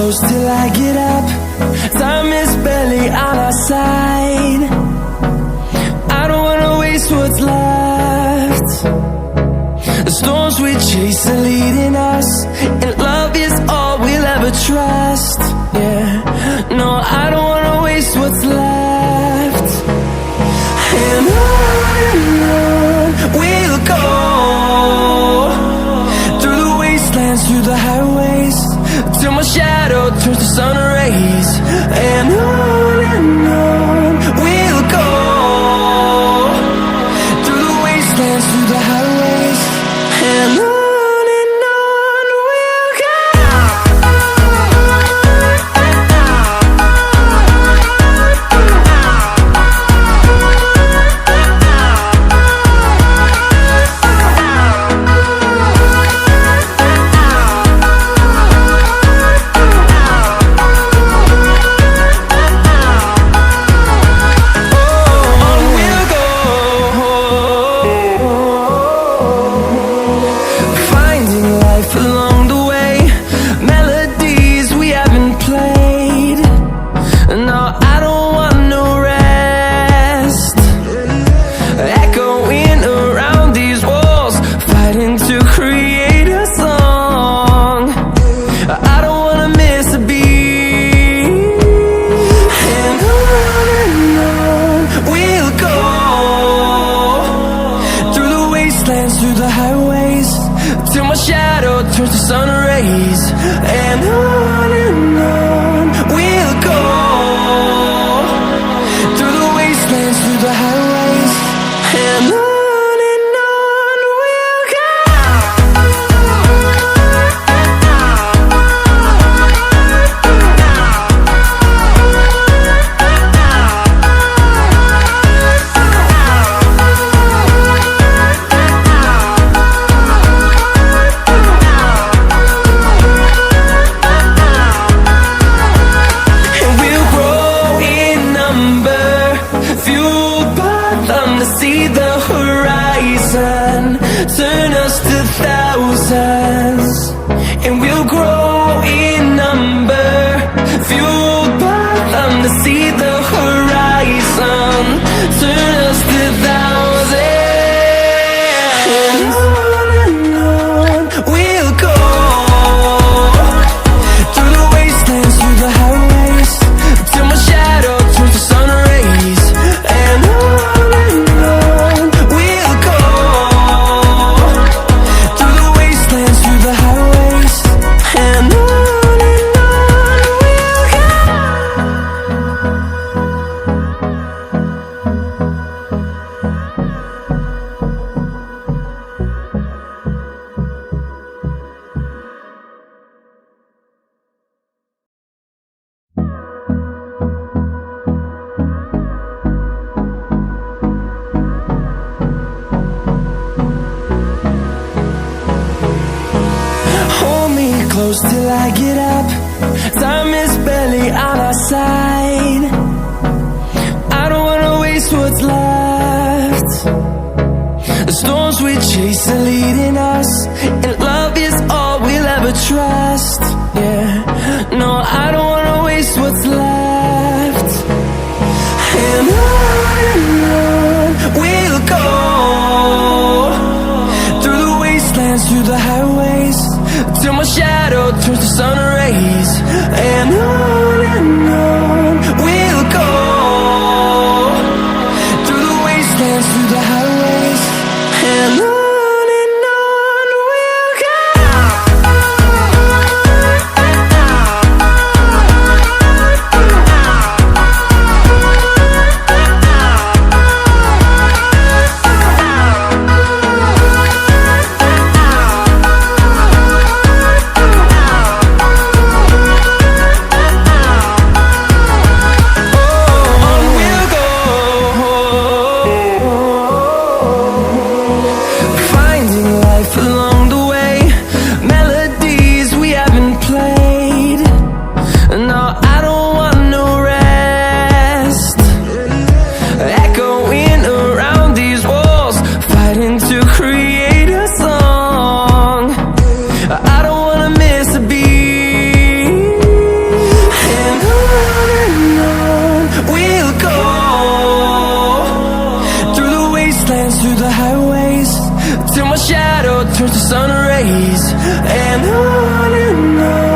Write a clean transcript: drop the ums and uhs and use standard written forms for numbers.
close till I get up. Time is barely on our side. I don't wanna waste what's left. The storms we chase are leading us, and love is all we'll ever trust. Yeah, no, I don't wanna waste what's left. And on we'll go, through the wastelands, through the highways, till my shadow turns to sun rays. And on we'll go, through the wastelands, through the highways, and on we'll go. Through the highways, till my shadow turns to sun rays. And on we'll go, through the wastelands, through the highways, and on we'll go. See the horizon, turn us to thousands, and we'll grow in number, fueled by them. To see the horizon, turn us to thousands, and on we'll go, through the wastelands, through the highways, till my shadow turns to sun rays. And close till I get up. Time is barely on our side. I don't wanna waste what's left. The storms we chase are leading us, and love is all we'll ever trust. Yeah, no, I don't wanna waste what's left. And on we'll go, through the wastelands, through the highways, till my shadow turns to sun rays. And on we'll go, through the wastelands, through the highways, and on we'll go. shadow turns to sun rays. And on